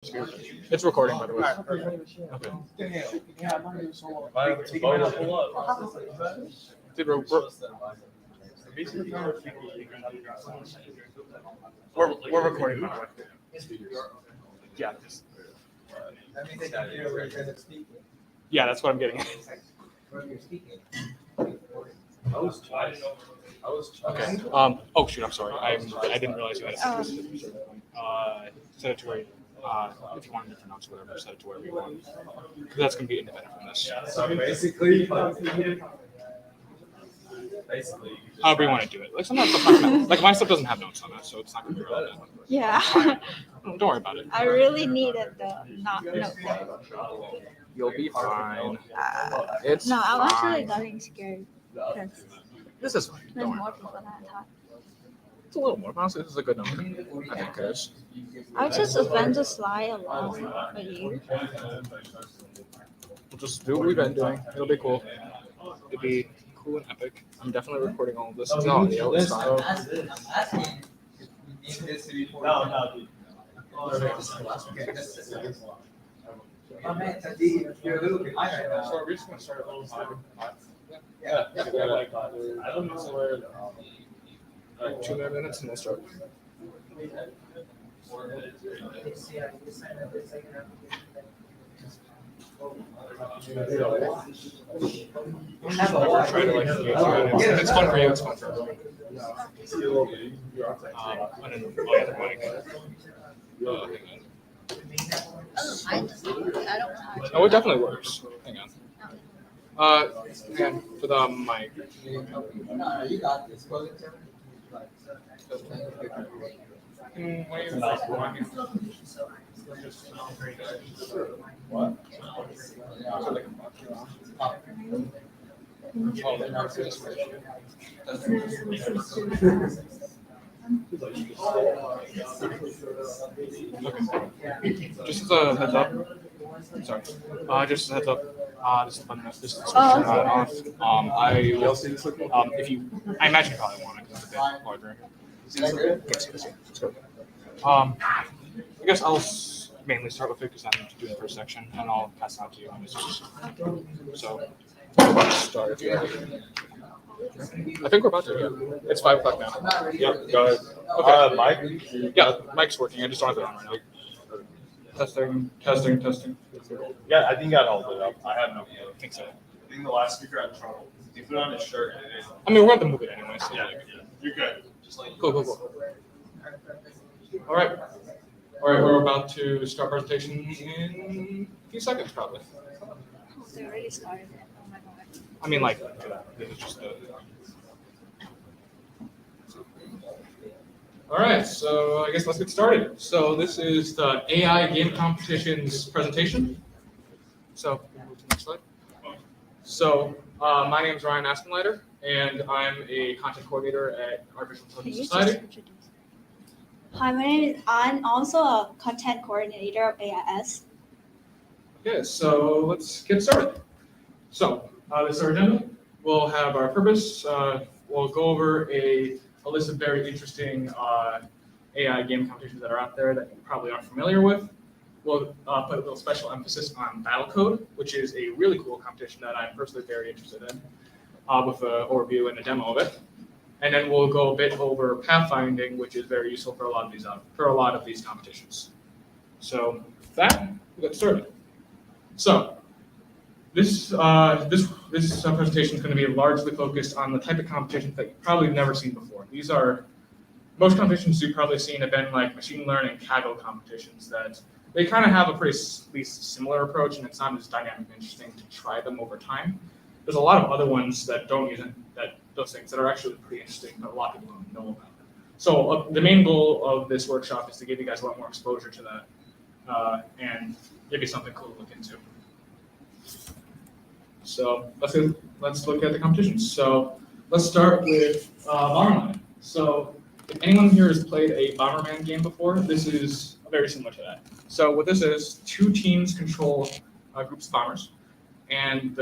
It's recording, by the way. Okay. Dude, we're recording, by the way. Yeah. Yeah, that's what I'm getting. Okay. Oh shoot, I'm sorry. I didn't realize you had a set it to where if you want different notes, whatever, set it to wherever you want. That's gonna be independent from this. So basically, however you want to do it. Like sometimes stuff not gonna, like my stuff doesn't have notes on it, so it's not gonna be relevant. Yeah. Don't worry about it. I really needed the notepad. You'll be fine. No, I'm fine. actually getting scared because This is fine. there's Don't worry. more people than I thought. It's a little more. Honestly, this is a good number. I think it is. I was just event to slide along with you. We'll just do what we've been doing. It'll be cool. It'll be cool and epic. I'm definitely recording all of this. It's not audio. It's fine. You're a little bit high right now. So we're just gonna start a little high. Yeah. I don't know where. 2 more minutes and we'll start. Try to like engage you. It's fun for you. It's fun for everyone. I don't know. Oh, yeah, the mic. Hang on. Oh, it definitely works. Hang on. Hang on for the mic. You got this. What? Just as a heads up. Sorry. Just as a heads up. This is fun. This is off. If you, I imagine you probably want it because it's a bit larger. Yes. I guess I'll mainly start with it because I'm doing the first section, and I'll pass it on to you. So, start if you're ready. I think we're about to. Yeah. It's 5 o'clock now. Yep, go ahead. Okay. Mike? Yeah, mic's working. I just don't have it on right now. Testing. Yeah, I think I hold it up. I have no clue. I think so. I think the last speaker had trouble. He put on his shirt and it I mean, we're going to move it anyway. So yeah, you're good. Just like Cool. All right, we're about to start presentation in a few seconds, probably. Oh, they already started it. Oh my god. I mean, like, this is just the... All right, so I guess let's get started. So this is the AI game competitions presentation. So, move to the next slide. So, my name is Ryan Aspenleiter, and I'm a content coordinator at Artificial Intelligence Society. Hi, my name is. I'm also a content coordinator of AIS. Okay, so let's get started. So this is our agenda. We'll have our purpose. We'll go over a list of very interesting AI game competitions that are out there that you probably aren't familiar with. We'll put a little special emphasis on Battlecode, which is a really cool competition that I'm personally very interested in, with an overview and a demo of it. And then we'll go a bit over pathfinding, which is very useful for a lot of these competitions. So with that, we'll get started. So this presentation is going to be largely focused on the type of competitions that you've probably never seen before. These are most competitions you've probably seen have been like machine learning Kaggle competitions that they kind of have a pretty at least similar approach, and it's not as dynamic and interesting to try them over time. There's a lot of other ones that don't use those things that are actually pretty interesting, but a lot of people don't know about them. So the main goal of this workshop is to give you guys a lot more exposure to that and give you something cool to look into. So let's look at the competitions. So let's start with Bomberland. So if anyone here has played a Bomberland game before, this is very similar to that. So what this is, 2 teams control groups of bombers, and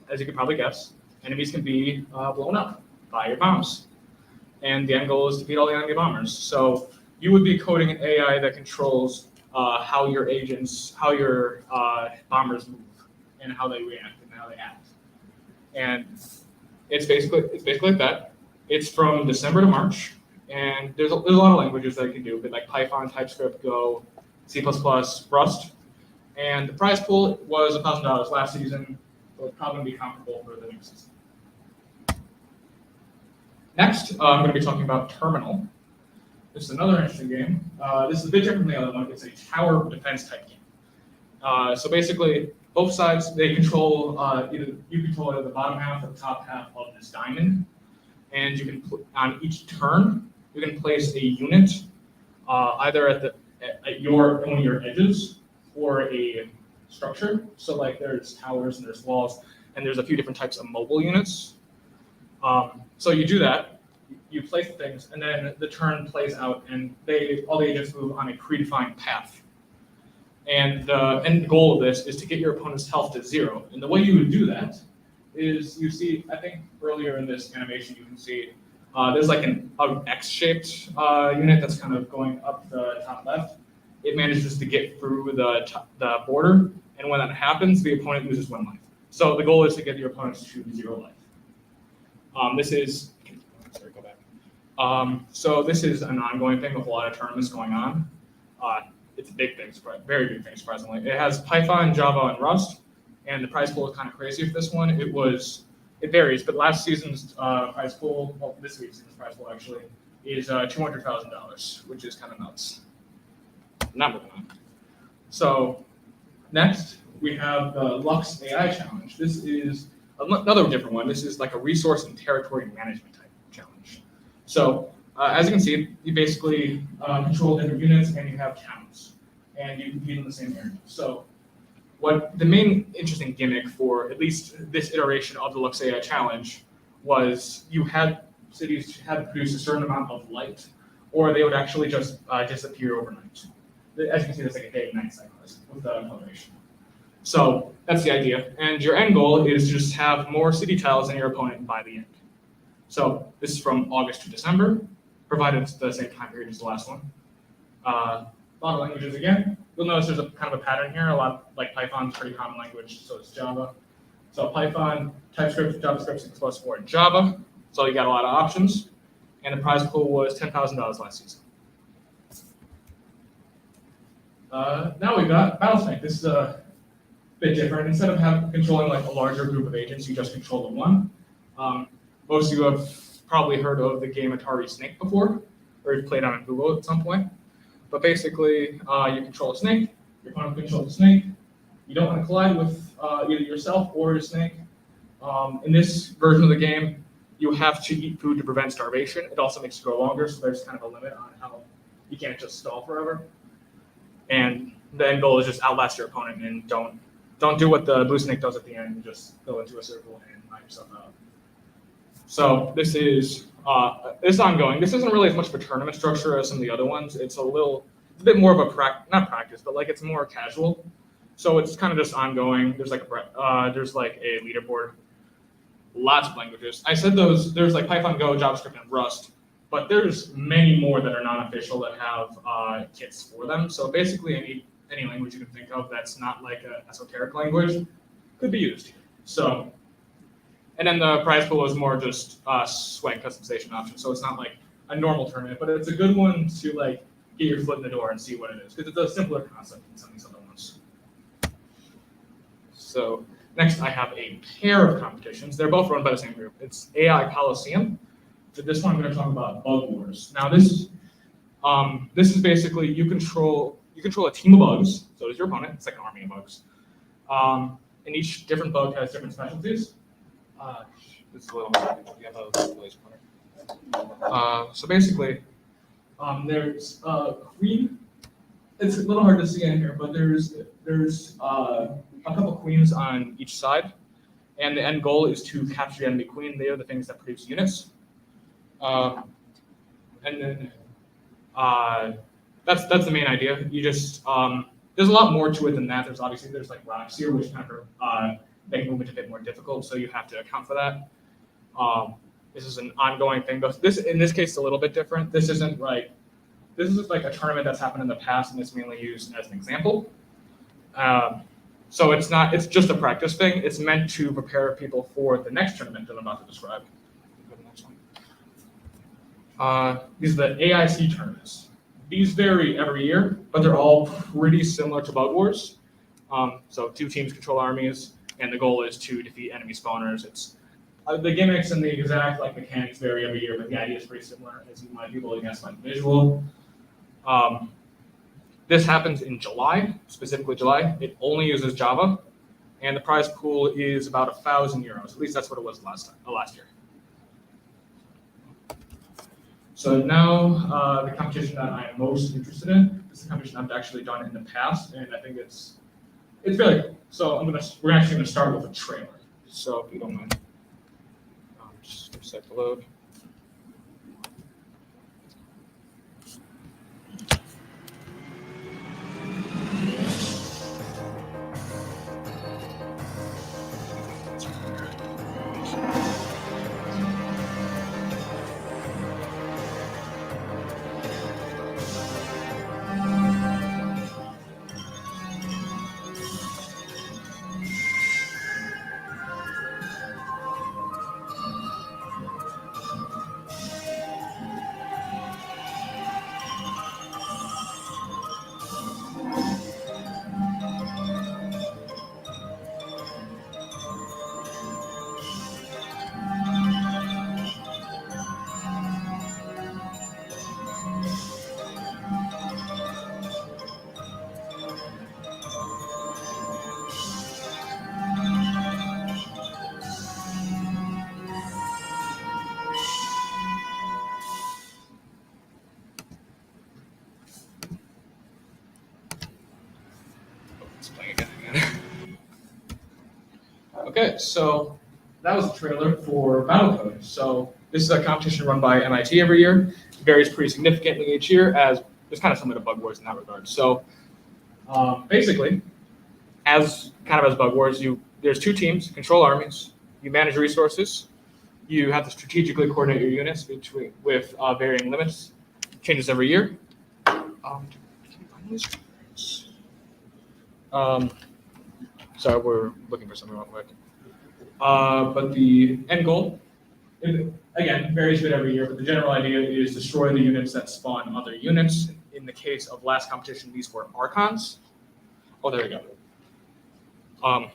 as you can probably guess, enemies can be blown up by your bombs. And the end goal is to beat all the enemy bombers. So you would be coding an AI that controls how your agents, how your bombers move, and how they react and how they act. And it's basically like that. It's from December to March, and there's a lot of languages that you can do, but like Python, TypeScript, Go, C++, Rust. And the prize pool was $1,000 last season, so it's probably going to be comparable for the next season. Next, I'm going to be talking about Terminal. This is another interesting game. This is a bit different than the other one. It's a tower defense type game. So basically, both sides, they control, you control either the bottom half or the top half of this diamond. And you can, on each turn, you can place a unit either at one of your edges or a structure. So like there's towers and there's walls, and there's a few different types of mobile units. So you do that, you place the things, and then the turn plays out, and all the agents move on a predefined path. And the end goal of this is to get your opponent's health to 0. And the way you would do that is you see, I think earlier in this animation you can see there's like an X-shaped unit that's kind of going up the top left. It manages to get through the border, and when that happens, the opponent loses 1 life. So the goal is to get your opponent to 0 life. So this is an ongoing thing with a lot of tournaments going on. It's a big thing, very big thing, surprisingly. It has Python, Java, and Rust, and the prize pool is kind of crazy for this one. It varies, but last season's prize pool, well, this week's prize pool actually, is $200,000, which is kind of nuts. Not moving on. So next, we have the Lux AI challenge. This is another different one. This is like a resource and territory management type challenge. So as you can see, you basically control different units and you have towns, and you compete in the same area. So what the main interesting gimmick for at least this iteration of the Lux AI challenge was you had cities had to produce a certain amount of light, or they would actually just disappear overnight. As you can see, there's like a day and night cycle with the coloration. So that's the idea. And your end goal is to just have more city tiles than your opponent by the end. So this is from August to December, provided it's the same time period as the last one. A lot of languages again. You'll notice there's a kind of a pattern here. A lot, like Python's a pretty common language, so it's Java. So Python, TypeScript, JavaScript, C++, or Java. So you got a lot of options. And the prize pool was $10,000 last season. Now we've got Battlesnake. This is a bit different. Instead of controlling like a larger group of agents, you just control the one. Most of you have probably heard of the game Atari Snake before, or you've played on Google at some point. But basically, you control a snake, your opponent controls the snake. You don't want to collide with either yourself or your snake. In this version of the game, you have to eat food to prevent starvation. It also makes you go longer, so there's kind of a limit on how you can't just stall forever. And the end goal is just outlast your opponent and don't do what the blue snake does at the end and just go into a circle and knock yourself out. So this is ongoing. This isn't really as much of a tournament structure as some of the other ones. It's a bit more of a not practice, but like it's more casual. So it's kind of just ongoing. There's like a leaderboard. Lots of languages. I said there's like Python, Go, JavaScript, and Rust, but there's many more that are non-official that have kits for them. So basically any language you can think of that's not like an esoteric language could be used here. So, and then the prize pool is more just swag customization options. So it's not like a normal tournament, but it's a good one to like get your foot in the door and see what it is, because it's a simpler concept than some of these other ones. So next, I have a pair of competitions. They're both run by the same group. It's AI Coliseum. For this one, I'm going to talk about BugWars. Now, this is basically you control a team of bugs. So does your opponent. It's like an army of bugs. And each different bug has different specialties. This is a little hard. You have a place pointer. So basically, there's queen. It's a little hard to see in here, but there's a couple queens on each side, and the end goal is to capture the enemy queen. They are the things that produce units. And then that's the main idea. You just there's a lot more to it than that. There's like rocks here, which kind of make movement a bit more difficult, so you have to account for that. This is an ongoing thing, but in this case, it's a little bit different. This isn't like this is like a tournament that's happened in the past, and it's mainly used as an example. So it's just a practice thing. It's meant to prepare people for the next tournament that I'm about to describe. Go to the next one. These are the AIC tournaments. These vary every year, but they're all pretty similar to BugWars. So 2 teams control armies, and the goal is to defeat enemy spawners. It's the gimmicks and the exact mechanics vary every year, but the idea is pretty similar, as you might be able to guess by the visual. This happens in July, specifically July. It only uses Java, and the prize pool is about €1,000. At least that's what it was last year. So now the competition that I am most interested in. This is a competition I've actually done in the past, and I think it's really cool. So we're actually gonna start with a trailer. So if you don't mind, just a sec to load. Okay, so that was the trailer for Battlecode. So this is a competition run by MIT every year. It varies pretty significantly each year, as it's kind of similar to BugWars in that regard. So basically, as BugWars, there's 2 teams, control armies, you manage resources, you have to strategically coordinate your units with varying limits, changes every year. Sorry, we're looking for something real quick. But the end goal, again, varies a bit every year, but the general idea is destroy the units that spawn other units. In the case of last competition, these were Archons. Oh, there we go.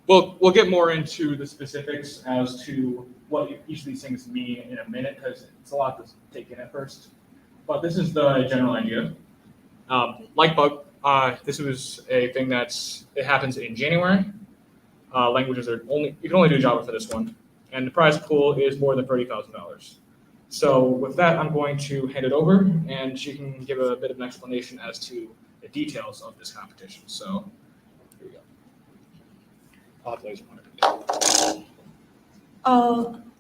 We'll get more into the specifics as to what each of these things mean in a minute, because it's a lot to take in at first. But this is the general idea. This was a thing it happens in January. Languages you can only do Java for this one, and the prize pool is more than $30,000. So with that, I'm going to hand it over, and she can give a bit of an explanation as to the details of this competition. So here we go. I'll have laser monitor.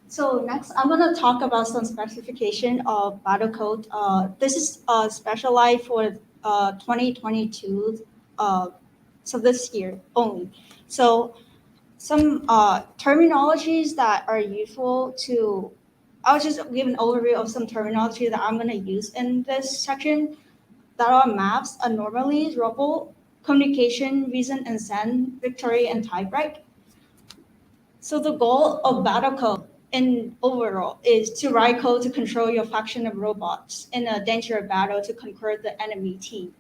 So next, I'm gonna talk about some specification of Battlecode. This is specialized for 2022. So this year only. So some terminologies that are useful to, I'll just give an overview of some terminology that I'm gonna use in this section. That are maps, anomalies, rubble, communication, reason and send, victory, and tiebreak. So the goal of Battlecode in overall is to write code to control your faction of robots in a dangerous battle to conquer the enemy team.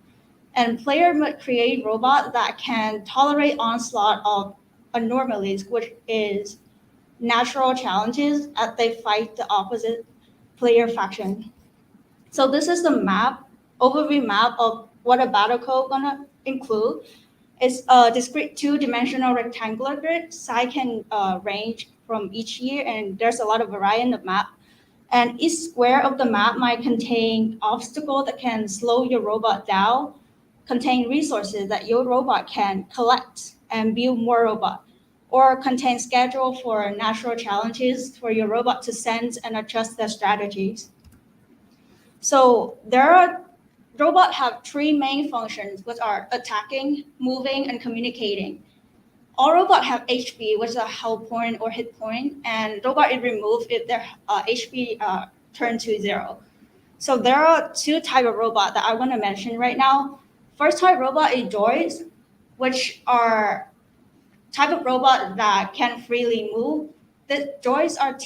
And player must create robots that can tolerate onslaught of anomalies, which is natural challenges as they fight the opposite player faction. So this is the overview map of what a Battlecode gonna include. It's a discrete 2-dimensional rectangular grid. Size can range from each year, and there's a lot of variety in the map. And each square of the map might contain obstacles that can slow your robot down, contain resources that your robot can collect and build more robot, or contain schedule for natural challenges for your robot to sense and adjust their strategies. So robots have 3 main functions, which are attacking, moving, and communicating. All robots have HP, which is a health point or hit point, and robot is removed if their HP turns to 0. So there are two type of robot that I want to mention right now. First type robot is droids, which are type of robot that can freely move. The droids are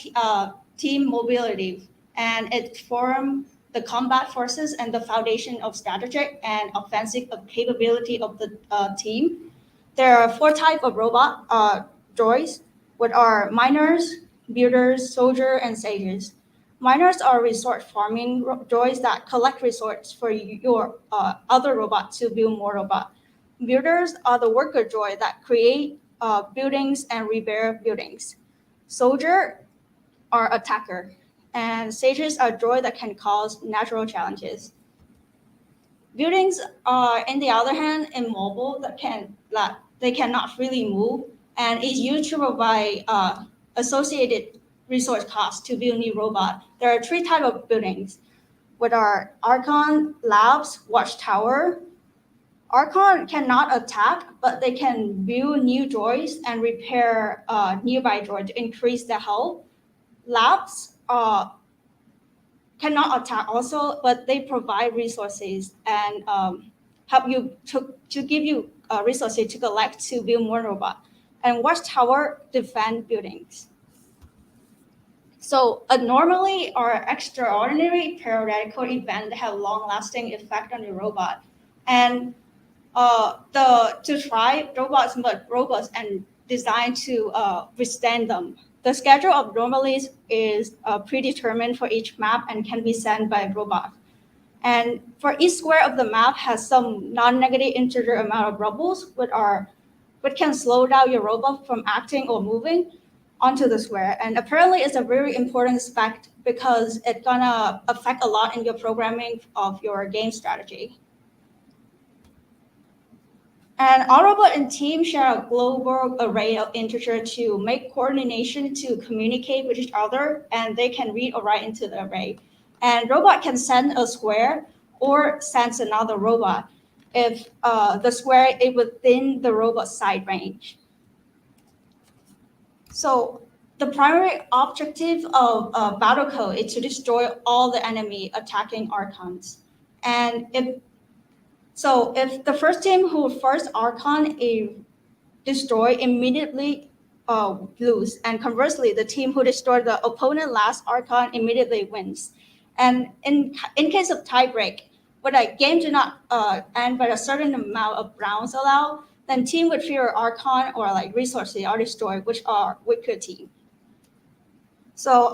team mobility, and it form the combat forces and the foundation of strategic and offensive capability of the team. There are four type of robot droids, which are miners, builders, soldier, and sages. Miners are resource farming droids that collect resources for your other robot to build more robot. Builders are the worker droid that create buildings and repair buildings. Soldier are attacker, and sages are droid that can cause natural challenges. Buildings are, in the other hand, immobile that they cannot freely move, and is used to provide associated resource costs to build new robot. There are three types of buildings, which are Archon, Labs, Watchtower. Archon cannot attack, but they can build new droids and repair nearby droids to increase their health. Labs cannot attack also, but they provide resources and help you to give you resources to collect to build more robot. And Watchtower defend buildings. So normally or extraordinary periodical event have long-lasting effect on the robot. And to try robots but robust and designed to withstand them. The schedule of anomalies is predetermined for each map and can be sent by robot. And for each square of the map has some non-negative integer amount of rubbles, which can slow down your robot from acting or moving onto the square. And apparently it's a very important aspect because it's gonna affect a lot in your programming of your game strategy. And all robot and team share a global array of integer to make coordination to communicate with each other, and they can read or write into the array. And robot can send a square or sends another robot if the square is within the robot's side range. So the primary objective of Battlecode is to destroy all the enemy attacking Archons. And if the first team who first Archon is destroyed immediately lose, and conversely, the team who destroyed the opponent last Archon immediately wins. And in case of tiebreak, when a game do not end by a certain amount of rounds allowed, then team with fewer Archon or like resources are destroyed, which are weaker team. So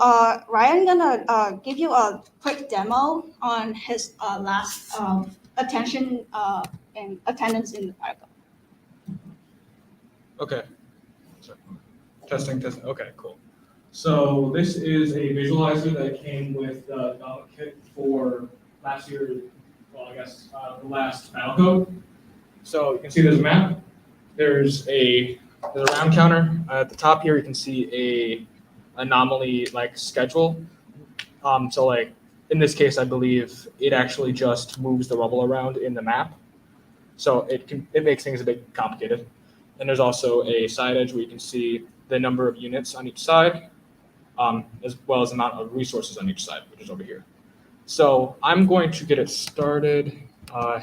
Ryan gonna give you a quick demo on his last attention and attendance in the article. Okay. Sorry. Testing. Okay, cool. So this is a visualizer that came with the development kit for last year, well, I guess the last Battlecode. So you can see there's a map. There's a round counter. At the top here, you can see a anomaly like schedule. So like in this case, I believe it actually just moves the rubble around in the map. So it makes things a bit complicated. And there's also a side edge where you can see the number of units on each side, as well as the amount of resources on each side, which is over here. So I'm going to get it started. I'll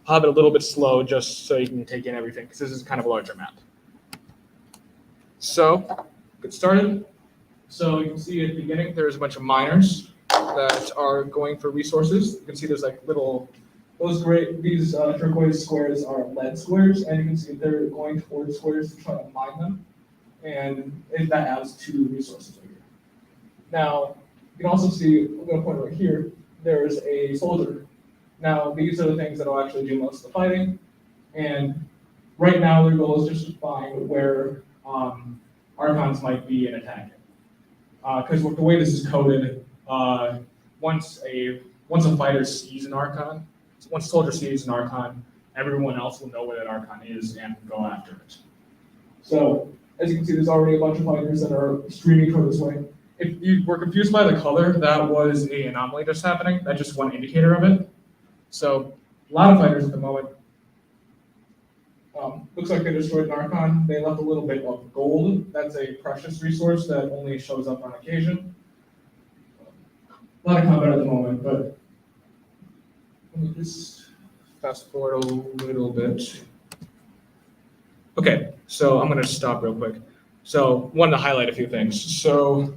have it a little bit slow just so you can take in everything, because this is kind of a larger map. So get started. So you can see at the beginning, there's a bunch of miners that are going for resources. You can see there's like these turquoise squares are lead squares, and you can see they're going towards squares to try to mine them, and that adds 2 resources over here. Now, you can also see, I'm going to point right here, there's a soldier. Now, these are the things that will actually do most of the fighting, and right now their goal is just to find where Archons might be and attack it. Because the way this is coded, once a fighter sees an Archon, once a soldier sees an Archon, everyone else will know where that Archon is and go after it. So, as you can see, there's already a bunch of fighters that are streaming toward this way. If you were confused by the color, that was an anomaly that's happening. That's just one indicator of it. So, a lot of fighters at the moment. Looks like they destroyed an Archon. They left a little bit of gold. That's a precious resource that only shows up on occasion. A lot of combat at the moment, but Let me just fast forward a little bit. Okay, so I'm going to stop real quick. So wanted to highlight a few things. So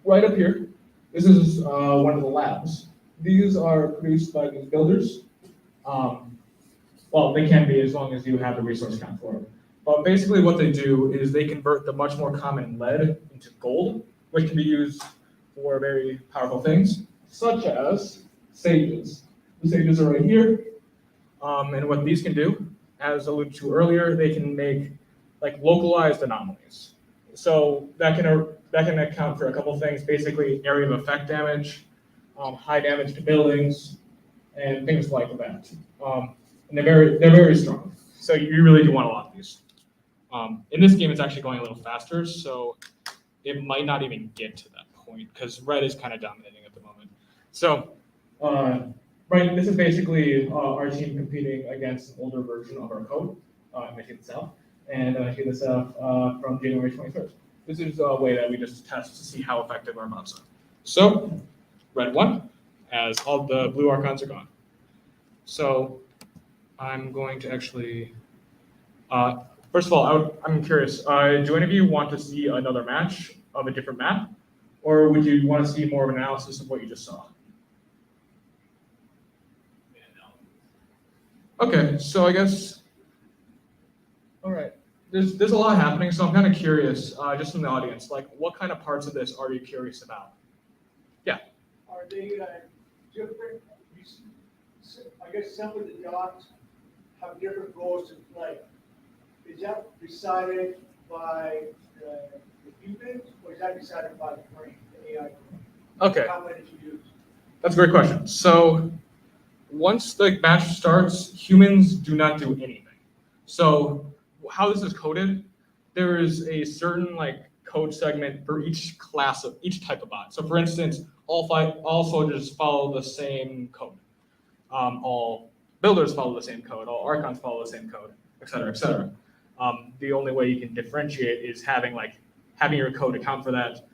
right up here, this is one of the labs. These are produced by these builders. Well, they can be as long as you have the resource count for them. But basically what they do is they convert the much more common lead into gold, which can be used for very powerful things, such as sages. The sages are right here. And what these can do, as alluded to earlier, they can make like localized anomalies. So that can account for a couple things, basically area of effect damage, high damage to buildings, and things like that. And they're very strong. So you really do want a lot of these. In this game, it's actually going a little faster, so it might not even get to that point because red is kind of dominating at the moment. So, right, this is basically our team competing against an older version of our code, Michigan South, and Michigan South from January 23rd. This is a way that we just test to see how effective our bots are. So, red won, as all the blue archons are gone. So, I'm going to actually, first of all, I'm curious, do any of you want to see another match of a different map? Or would you want to see more of an analysis of what you just saw? Okay, so I guess, all right, there's a lot happening, so I'm kind of curious, just from the audience, like what kind of parts of this are you curious about? Yeah. Are they different? I guess some of the dots have different roles to play. Is that decided by the humans, or is that decided by the brain, the AI brain? Okay. How many you use? That's a great question. So once the match starts, humans do not do anything. So how this is coded, there is a certain like code segment for each class of each type of bot. So for instance, all soldiers follow the same code. All builders follow the same code. All archons follow the same code, et cetera, et cetera. The only way you can differentiate is having your code account for that.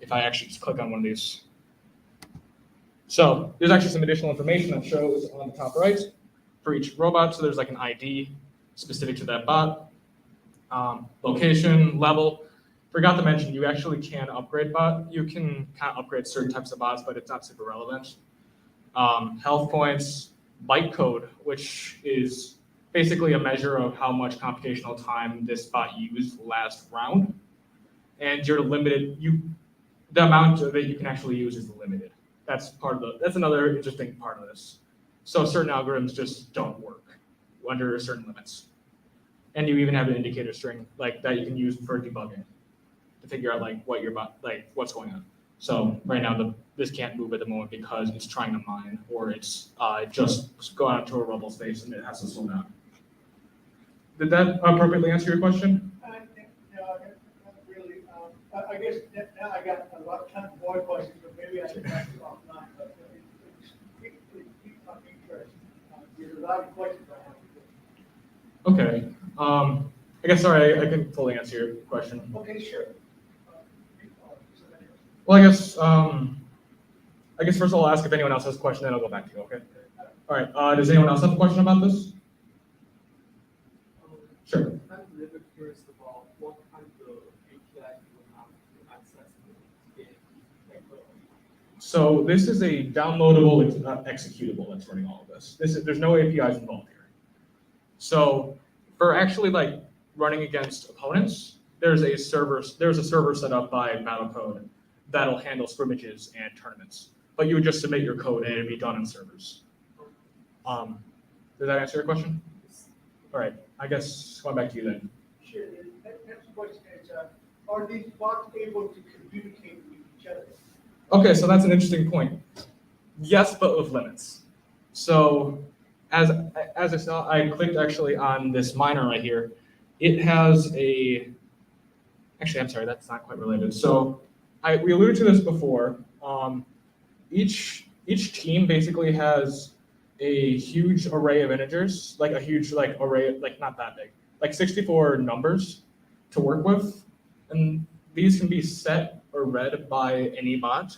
If I actually just click on one of these. So there's actually some additional information that shows on the top right for each robot. So there's like an ID specific to that bot, location, level. Forgot to mention, you actually can upgrade bot. You can kind of upgrade certain types of bots, but it's not super relevant. Health points, bytecode, which is basically a measure of how much computational time this bot used last round. And you're limited, the amount that you can actually use is limited. That's another interesting part of this. So certain algorithms just don't work under certain limits. And you even have an indicator string like that you can use for debugging to figure out what's going on. So right now this can't move at the moment because it's trying to mine, or it's just going out to a rubble space and it has to slow down. Did that appropriately answer your question? No, not really. I guess now I got a lot of time more questions, but maybe I can ask you offline. But it's piqued my interest. There's a lot of questions I have. Okay. I guess sorry, I couldn't fully answer your question. Okay, sure. Well, I guess first of all, I'll ask if anyone else has a question, then I'll go back to you. Okay. All right. Does anyone else have a question about this? Sure. I'm a little bit curious about what kind of API you have to access the game. So this is a downloadable executable that's running all of this. There's no APIs involved here. So for actually like running against opponents, there's a server set up by Battlecode that'll handle scrimmages and tournaments. But you would just submit your code and it'd be done on servers. Does that answer your question? All right. I guess going back to you then. Sure. The next question is, are these bots able to communicate with each other? Okay, so that's an interesting point. Yes, but with limits. So as I saw, I clicked actually on this miner right here. It has actually, I'm sorry, that's not quite related. So we alluded to this before. Each team basically has a huge array of integers, like a huge array, like not that big, like 64 numbers to work with. And these can be set or read by any bot.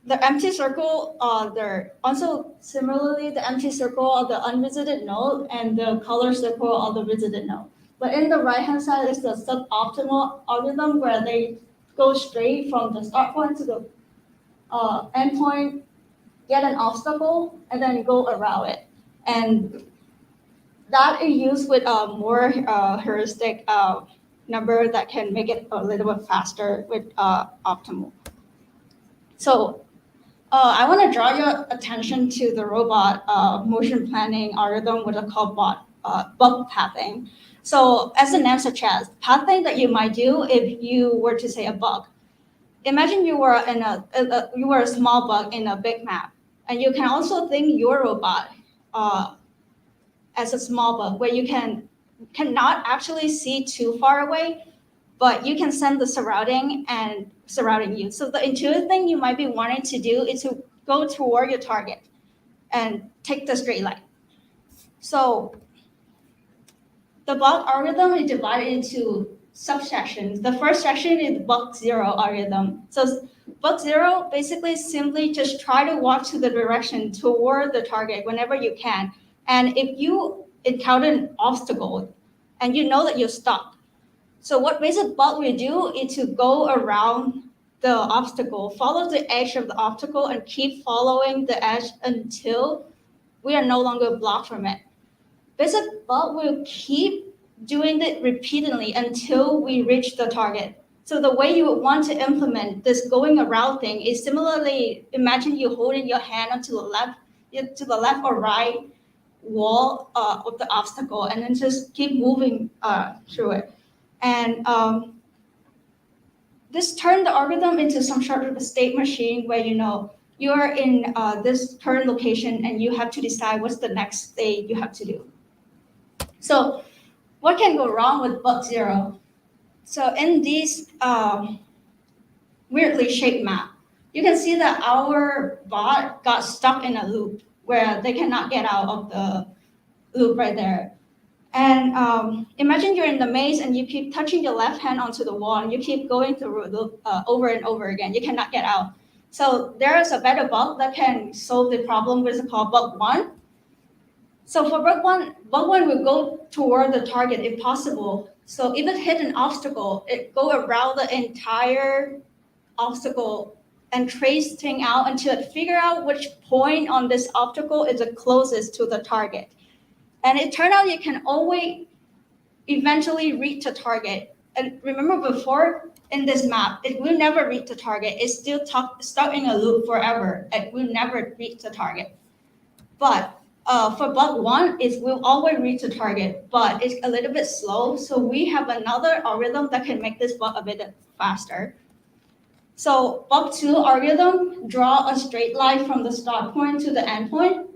the empty circle, they're also similarly the empty circle are the unvisited node and the color circle are the visited node. But in the right-hand side is the suboptimal algorithm where they go straight from the start point to the end point, get an obstacle, and then go around it. And that is used with a more heuristic number that can make it a little bit faster with optimal. So I want to draw your attention to the robot motion planning algorithm, what is called bug pathing. So as the name suggests, pathing that you might do if you were to say a bug. Imagine you were a small bug in a big map, and you can also think your robot as a small bug where you cannot actually see too far away, but you can sense the surrounding you. So the intuitive thing you might be wanting to do is to go toward your target and take the straight line. So the bug algorithm is divided into subsections. The first section is the bug zero algorithm. So bug zero basically simply just try to walk to the direction toward the target whenever you can. And if you encounter an obstacle and you know that you're stuck, so what basic bug will do is to go around the obstacle, follow the edge of the obstacle, and keep following the edge until we are no longer blocked from it. Basic bug will keep doing it repeatedly until we reach the target. So the way you would want to implement this going around thing is similarly, imagine you holding your hand onto the left or right wall of the obstacle, and then just keep moving through it. And this turned the algorithm into some sort of a state machine where you're in this current location and you have to decide what's the next state you have to do. So what can go wrong with bug zero? So in this weirdly shaped map, you can see that our bot got stuck in a loop where they cannot get out of the loop right there. And imagine you're in the maze and you keep touching your left hand onto the wall and you keep going through the loop over and over again. You cannot get out. So there is a better bug that can solve the problem, which is called bug one. So for bug one will go toward the target if possible. So if it hit an obstacle, it go around the entire obstacle and trace thing out until it figure out which point on this obstacle is the closest to the target. And it turned out you can always eventually reach the target. And remember before in this map, it will never reach the target. It's still stuck in a loop forever. It will never reach the target. But for bug one, it will always reach the target, but it's a little bit slow. So we have another algorithm that can make this bug a bit faster. So bug two algorithm, draw a straight line from the start point to the end point,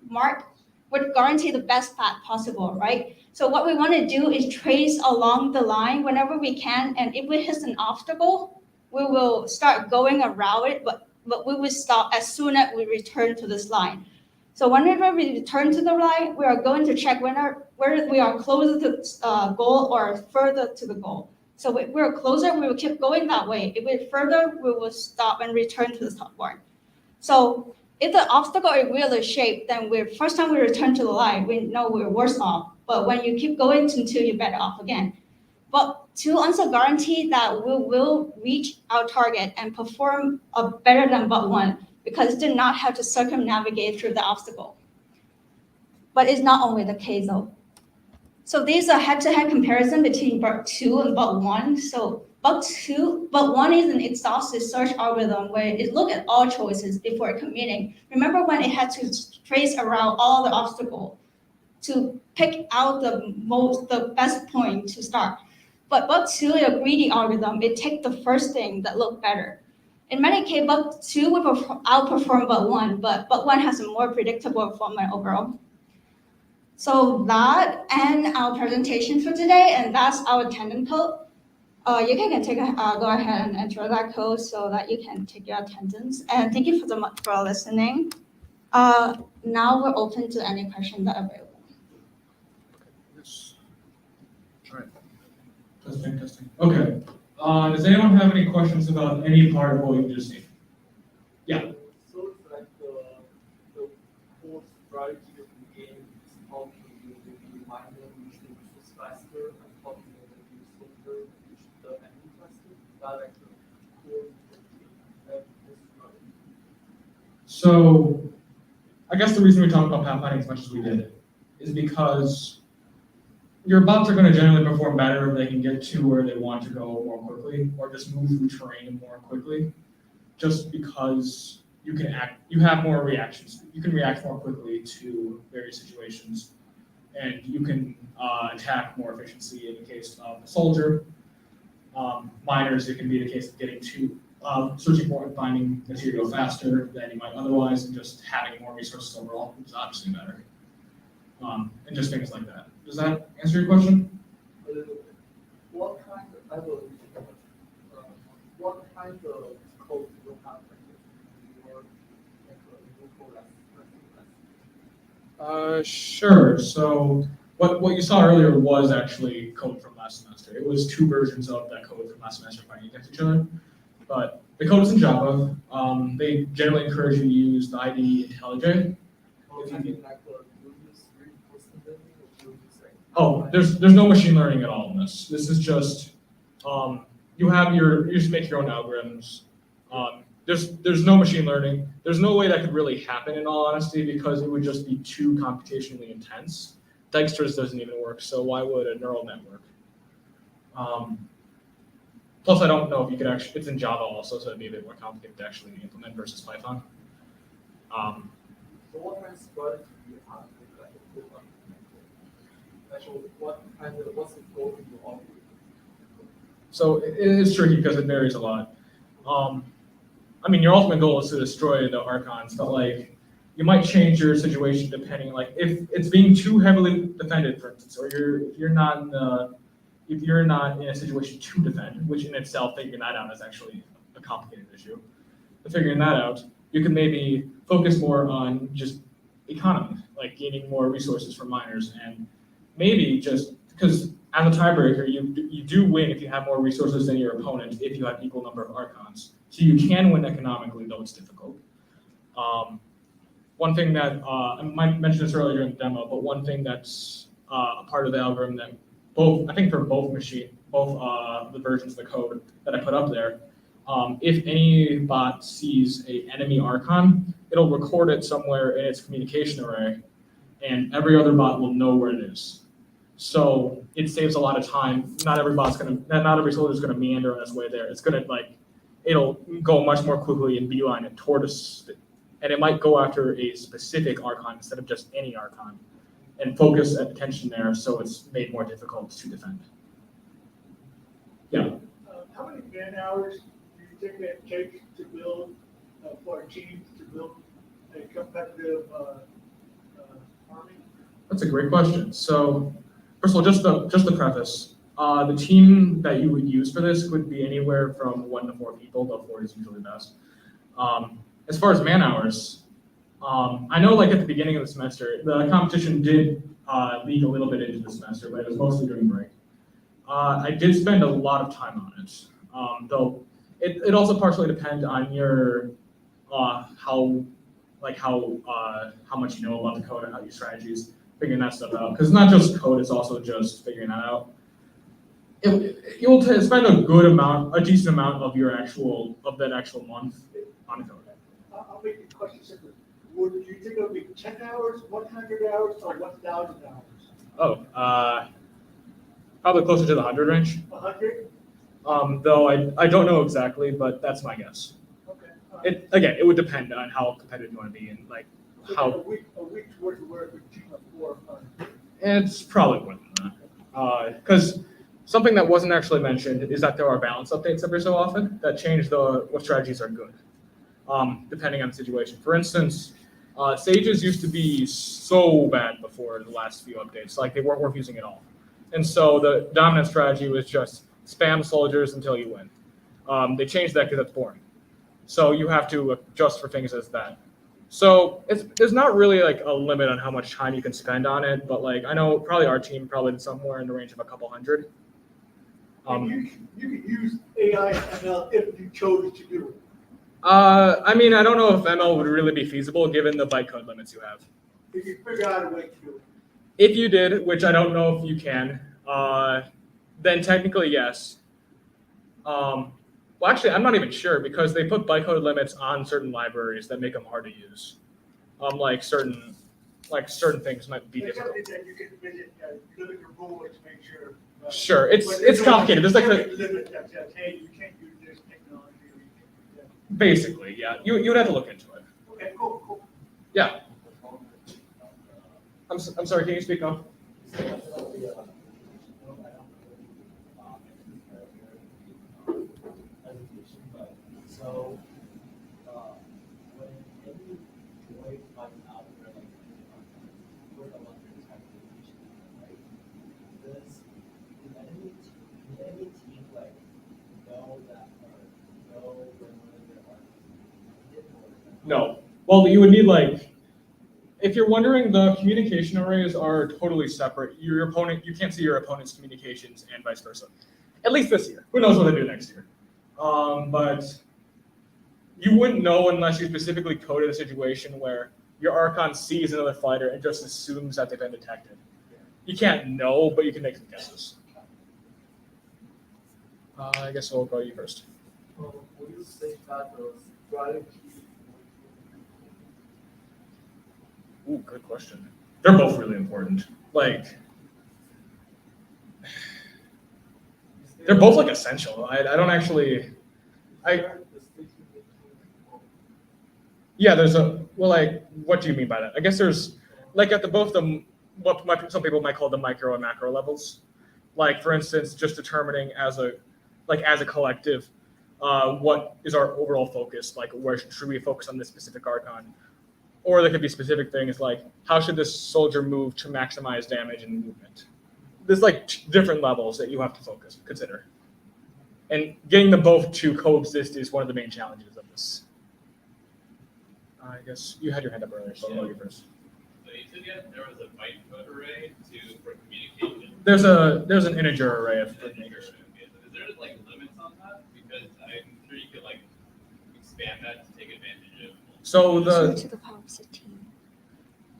mark, would guarantee the best path possible, right? So what we want to do is trace along the line whenever we can, and if we hit an obstacle, we will start going around it, but we will stop as soon as we return to this line. So whenever we return to the line, we are going to check whether we are closer to the goal or further to the goal. So if we're closer, we will keep going that way. If we're further, we will stop and return to the start point. So if the obstacle is weirdly shaped, then first time we return to the line, we know we're worse off. But when you keep going until you're better off again. But to also guarantee that we will reach our target and perform better than bug one, because it did not have to circumnavigate through the obstacle. But it's not only the case though. So these are head-to-head comparison between bug two and bug one. So bug one is an exhaustive search algorithm where it looks at all choices before committing. Remember when it had to trace around all the obstacles to pick out the best point to start. But bug two is a greedy algorithm. It takes the first thing that looked better. In many cases, bug two will outperform bug one, but bug one has a more predictable performance overall. So that ends our presentation for today, and that's our attendance code. You can go ahead and enter that code so that you can take your attendance. And thank you so much for listening. Now we're open to any questions that are available. Yes. All right. Testing. Okay. Does anyone have any questions about any part of what you just seen? Yeah. faster and probably use soldier which the enemy faster, that like the core and this running. So I guess the reason we talk about pathfinding as much as we did is because your bots are going to generally perform better if they can get to where they want to go more quickly, or just move through terrain more quickly. Just because you have more reactions. You can react more quickly to various situations, and you can attack more efficiency in the case of a soldier. Miners, it can be the case of getting to searching for and finding material faster than you might otherwise, and just having more resources overall is obviously better. And just things like that. Does that answer your question? A little bit. What kind of, I have a what kind of code do you have like your local less? Sure. So what you saw earlier was actually code from last semester. It was two versions of that code from last semester fighting against each other. But the code is in Java. They generally encourage you to use the IDE IntelliJ. If you can. Oh, there's no machine learning at all in this. This is just you just make your own algorithms. There's no machine learning. There's no way that could really happen in all honesty because it would just be too computationally intense. Dijkstra's doesn't even work, so why would a neural network? Plus, I don't know if you could actually. It's in Java also, so it'd be a bit more complicated to actually implement versus Python. So what kind of strategy do you have with like a code actually, what's the goal in your algorithm? So it is tricky because it varies a lot. I mean, your ultimate goal is to destroy the Archons, but like you might change your situation depending, like if it's being too heavily defended, for instance, or if you're not in a situation to defend, which in itself figuring that out is actually a complicated issue. But figuring that out, you can maybe focus more on just economy, like gaining more resources from miners, and maybe just because as a tiebreaker, you do win if you have more resources than your opponent if you have equal number of Archons. So you can win economically, though it's difficult. One thing that I might mention this earlier in the demo, but one thing that's a part of the algorithm that I think for both the versions of the code that I put up there, if any bot sees an enemy Archon, it'll record it somewhere in its communication array, and every other bot will know where it is. So it saves a lot of time. Not every soldier is gonna meander on its way there. It'll go much more quickly and beeline it toward us, and it might go after a specific Archon instead of just any Archon, and focus attention there, so it's made more difficult to defend. Yeah. How many man hours do you think it takes to build for a team to build a competitive army? That's a great question. So, first of all, just the preface. The team that you would use for this would be anywhere from 1 to 4 people, though 4 is usually best. As far as man hours, I know like at the beginning of the semester, the competition did leak a little bit into the semester, but it was mostly during break. I did spend a lot of time on it, though it also partially depends on your how much you know about the code and how your strategies, figuring that stuff out. Because it's not just code, it's also just figuring that out. You'll spend a decent amount of that actual month on code. I'll make the question simple. Do you think it would be 10 hours, 100 hours, or 1,000 hours? Oh, probably closer to the 100 range. 100? Though I don't know exactly, but that's my guess. Okay. It would depend on how competitive you want to be and like So how. a week's worth of work with a team of 4 or 5. It's probably more than that. Because something that wasn't actually mentioned is that there are balance updates every so often that change what strategies are good, depending on the situation. For instance, Sages used to be so bad before the last few updates, like they weren't worth using at all. And so the dominant strategy was just spam soldiers until you win. They changed that because that's boring. So you have to adjust for things as that. So there's not really like a limit on how much time you can spend on it, but like I know probably our team probably did somewhere in the range of a couple hundred. You could use AI and ML if you chose to do it. I mean, I don't know if ML would really be feasible given the bytecode limits you have. If you figure out a way to do it. If you did, which I don't know if you can, then technically yes. Well, actually, I'm not even sure because they put bytecode limits on certain libraries that make them hard to use. Like certain things might be There's difficult. something that you can visit, limit your ruler to make sure. Sure, but it's complicated. There's like a limit that says, hey, you can't use this technology or you can't do that. basically, yeah. You'd have to look into it. Okay, cool. Yeah. I'm sorry. Can you speak up? So, when any boy finds out where like where the London type of right? Does the enemy team like know that or know when one of their armies hit or No. Well, you would need like, if you're wondering, the communication arrays are totally separate. Your opponent, you can't see your opponent's communications and vice versa. At least this year. Who knows what they do next year? But you wouldn't know unless you specifically coded a situation where your Archon sees another fighter and just assumes that they've been detected. You can't know, but you can make some guesses. I guess we'll go you first. would you say that the strategy Ooh, good question. They're both really important. Like, they're both like essential. I don't actually. Yeah, there's a, well, like, what do you mean by that? I guess there's, like, at the both the, some people might call the micro and macro levels. Like, for instance, just determining as a collective, what is our overall focus? Like, where should we focus on this specific Archon? Or there could be specific things like, how should this soldier move to maximize damage and movement? There's like different levels that you have to consider. And getting them both to coexist is one of the main challenges of this. I guess you had your hand up earlier, so I'll go you first. So you said there was a bytecode array for communication. There's an integer array of communication. Okay, so is there like limits on that? Because I'm sure you could like expand that to take advantage of. So To the power of 16.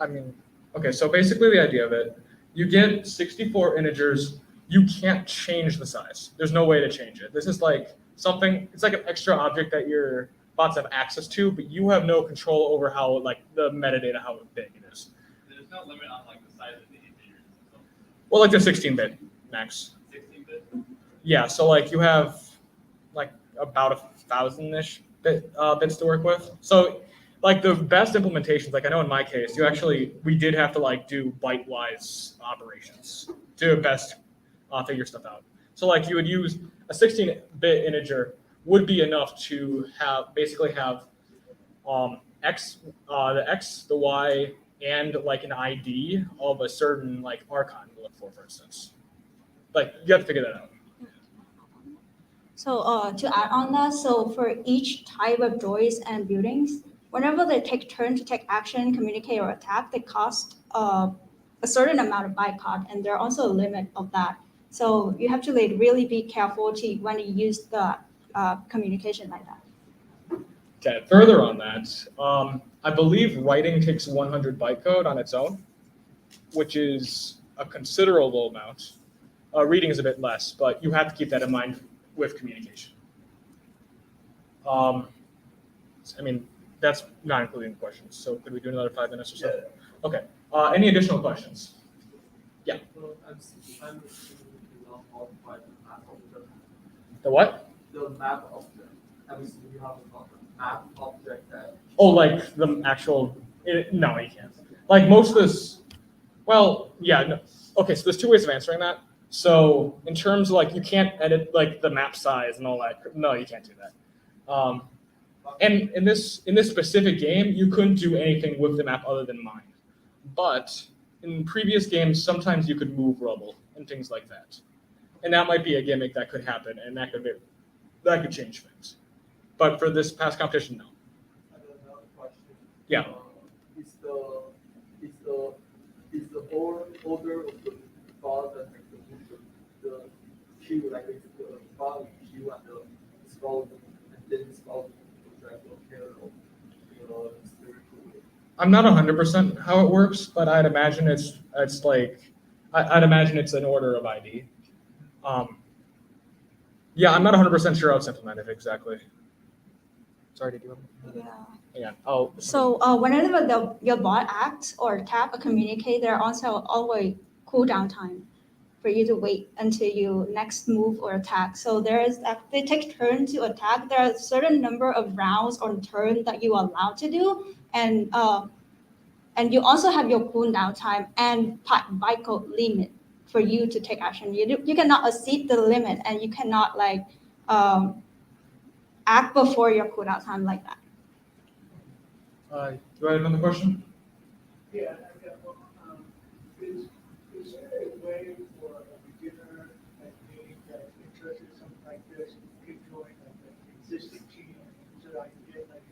I mean, okay, so basically the idea of it, you get 64 integers, you can't change the size. There's no way to change it. This is like something, it's like an extra object that your bots have access to, but you have no control over how, like, the metadata, how big it is. There's no limit on like the size of the integers. Well, like the 16-bit max. 16-bit? Yeah, so like you have like about 1,000-ish bits to work with. So like the best implementations, like I know in my case, we did have to like do byte-wise operations to best figure stuff out. So like you would use a 16-bit integer would be enough to basically have x, the x, the y, and like an ID of a certain like Archon to look for instance. Like you have to figure that out. So to add on that, so for each type of droids and buildings, whenever they take turn to take action, communicate, or attack, they cost a certain amount of bytecode, and there's also a limit of that. So you have to like really be careful when you use the communication like that. Okay, further on that, I believe writing takes 100 bytecode on its own, which is a considerable amount. Reading is a bit less, but you have to keep that in mind with communication. I mean, that's not including questions. So could we do another 5 minutes or so? Yeah. Okay. Any additional questions? Yeah. So I'm assuming you not modify the map object. The what? The map object. I'm assuming you have a map object that. Oh, like the actual, no, you can't. Like most of this, well, yeah, no. Okay, so there's 2 ways of answering that. So in terms of like, you can't edit like the map size and all that. No, you can't do that. And in this specific game, you couldn't do anything with the map other than mine. But in previous games, sometimes you could move rubble and things like that. And that might be a gimmick that could happen, and that could change things. But for this past competition, no. And another question. Yeah. Is the order of the ball that the queue, like it's the ball queue and the scroll and then scroll like I'm not 100% how it works, but I'd imagine it's like I'd imagine it's an order of ID. Yeah, I'm not 100% sure how it's implemented exactly. Sorry, did you have? Yeah. Yeah. Oh. So whenever your bot acts or tap or communicate, there are also always cooldown time for you to wait until you next move or attack. So they take turn to attack. There are a certain number of rounds or turn that you are allowed to do, and you also have your cooldown time and bytecode limit for you to take action. You cannot exceed the limit, and you cannot like act before your cooldown time like that. Do I have another question? Yeah, I've got one. Is there a way for a beginner like me that's interested in something like this to join like an existing team so that I can get like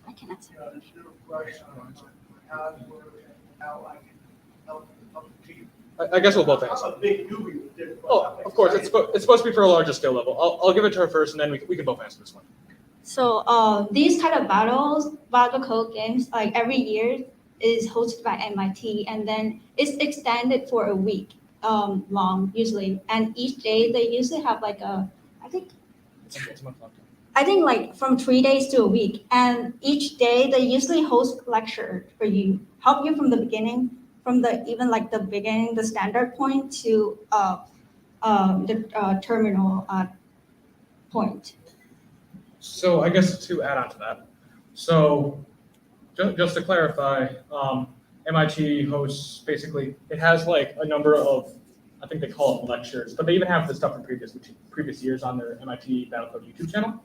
I can answer. this little brush on how it works and how I can help the team? I guess we'll both answer. I'm a big newbie with this. but Oh, I'm of course. It's excited. supposed to be for a larger skill level. I'll give it to her first, and then we can both answer this one. So these kind of Battlecode games, like every year, is hosted by MIT, and then it's extended for a week long usually. And each day they usually have like I think It's a month long. like from 3 days to a week. And each day they usually host lecture for you, help you from the beginning, the beginning, the standard point to the terminal point. So I guess to add on to that, so just to clarify, MIT hosts basically, it has like a number of, I think they call it lectures, but they even have the stuff from previous years on their MIT Battlecode YouTube channel.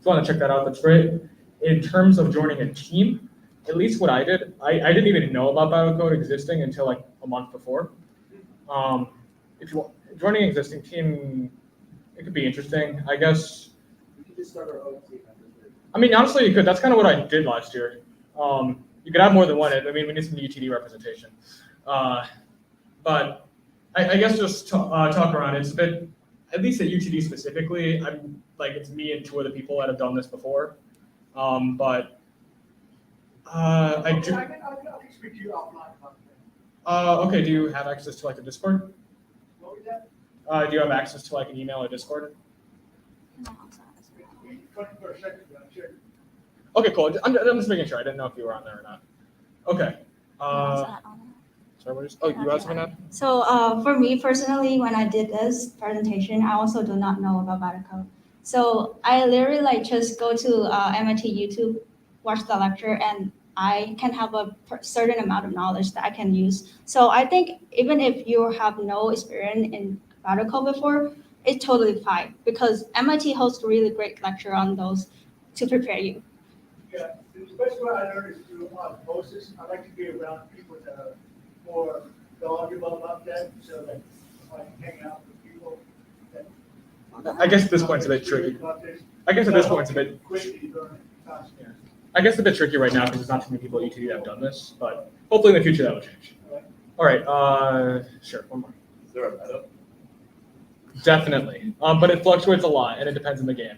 If you want to check that out, that's great. In terms of joining a team, at least what I did, I didn't even know about Battlecode existing until like a month before. If you want, joining an existing team, it could be interesting, I guess. We could just start our own team. I mean, honestly, you could. That's kind of what I did last year. You could have more than one. I mean, we need some UTD representation. But I guess just talk around. It's a bit, at least at UTD specifically, I'm like, it's me and two other people that have done this before. But I do. I can speak to you offline about that. Okay, do you have access to like a Discord? What was that? Do you have access to like an email or Discord? 21st century, I'm sure. Okay, cool. I'm just making sure. I didn't know if you were on there or not. Okay. Sorry, what is? Oh, you had something on? So for me personally, when I did this presentation, I also do not know about Battlecode. So I literally like just go to MIT YouTube, watch the lecture, and I can have a certain amount of knowledge that I can use. So I think even if you have no experience in Battlecode before, it's totally fine because MIT hosts a really great lecture on those to prepare you. Yeah, the best way I learned is through osmosis. I like to be around people that are more knowledgeable about that, so that I can hang out with people that. I guess at this point it's a bit tricky. I guess at this point it's a bit. Quickly learn fast. Yeah. I guess it's a bit tricky right now because there's not too many people at UTD that have done this, but hopefully in the future that will change. All right, sure, one more. Is there a meta? Definitely, but it fluctuates a lot and it depends on the game.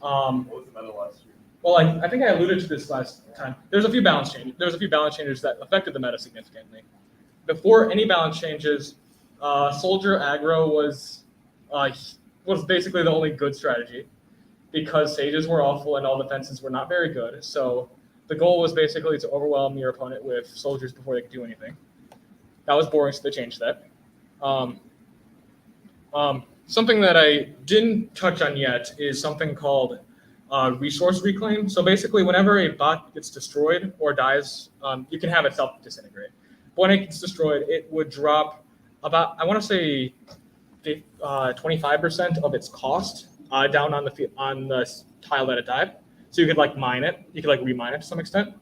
What was the meta last year? Well, I think I alluded to this last time. There's a few balance changes. There's a few balance changes that affected the meta significantly. Before any balance changes, soldier aggro was basically the only good strategy because sages were awful and all defenses were not very good. So the goal was basically to overwhelm your opponent with soldiers before they could do anything. That was boring, so they changed that. Something that I didn't touch on yet is something called resource reclaim. So basically, whenever a bot gets destroyed or dies, you can have it self-disintegrate. But when it gets destroyed, it would drop about, I want to say, 25% of its cost down on the tile that it died. So you could like mine it. You could like remine it to some extent.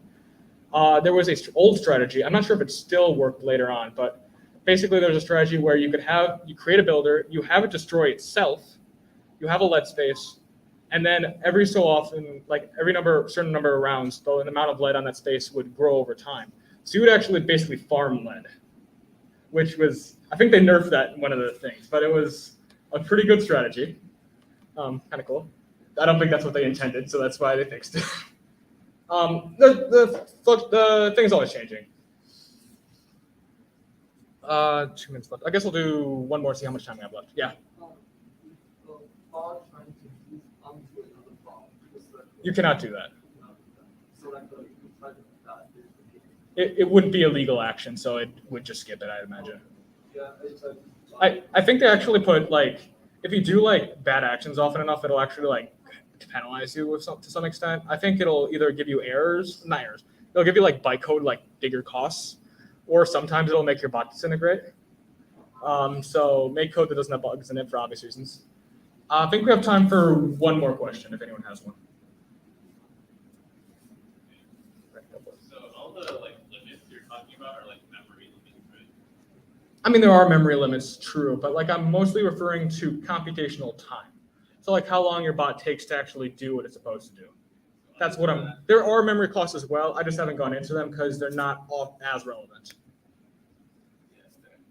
There was a old strategy. I'm not sure if it still worked later on, but basically there's a strategy where you create a builder, you have it destroy itself, you have a lead space, and then every so often, like certain number of rounds, the amount of lead on that space would grow over time. So you would actually basically farm lead, which was, I think they nerfed that in one of the things, but it was a pretty good strategy. Kind of cool. I don't think that's what they intended, so that's why they fixed it. The thing's always changing. 2 minutes left. I guess we'll do one more, see how much time we have left. Yeah. Ball trying to move onto another ball. You cannot do that. So like the try to that. It wouldn't be a legal action, so it would just skip it, I'd imagine. Yeah, it's like. I think they actually put like, if you do like bad actions often enough, it'll actually like penalize you with to some extent. I think it'll either give you not errors. It'll give you like bytecode, like bigger costs, or sometimes it'll make your bot disintegrate. So make code that doesn't have bugs in it for obvious reasons. I think we have time for one more question if anyone has one. So all the like limits you're talking about are like memory limits, right? I mean, there are memory limits, true, but like I'm mostly referring to computational time. So like how long your bot takes to actually do what it's supposed to do. That's what there are memory costs as well. I just haven't gone into them because they're not all as relevant.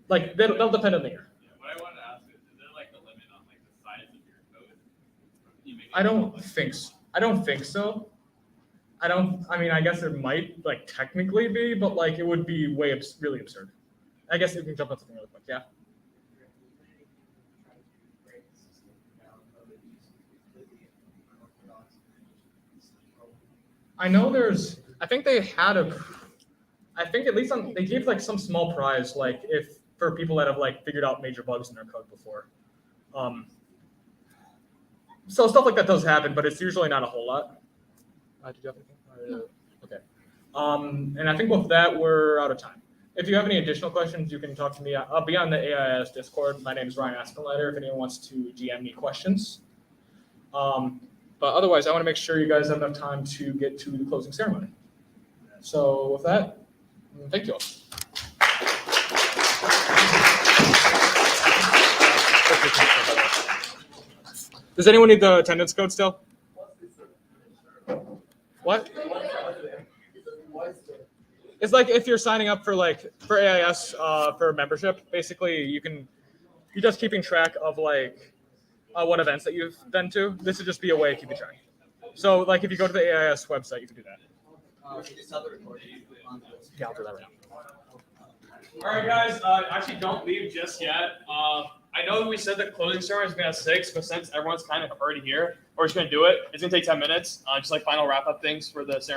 Like they'll depend on the year. Yeah, what I wanted to ask is there like a limit on like the size of your code? Can you make it I don't like- think so. I mean, I guess there might like technically be, but like it would be really absurd. I guess you can jump on something really quick. Yeah. I know I think they had I think at least they gave like some small prize, like if for people that have like figured out major bugs in their code before. So stuff like that does happen, but it's usually not a whole lot. Did you have anything? Okay. And I think with that, we're out of time. If you have any additional questions, you can talk to me. I'll be on the AIS Discord. My name is Ryan Aspenleiter. If anyone wants to GM me questions. But otherwise, I want to make sure you guys have enough time to get to the closing ceremony. So with that, thank you all. Does anyone need the attendance code still? What? It's like if you're signing up for AIS for membership, basically you're just keeping track of like what events that you've been to. This would just be a way of keeping track. So like if you go to the AIS website, you can do that. Yeah, I'll do that right now. All right, guys. Actually, don't leave just yet. I know that we said the closing ceremony is going to be at 6, but since everyone's kind of already here, we're just going to do it. It's going to take 10 minutes. Just like final wrap up things for the ceremony.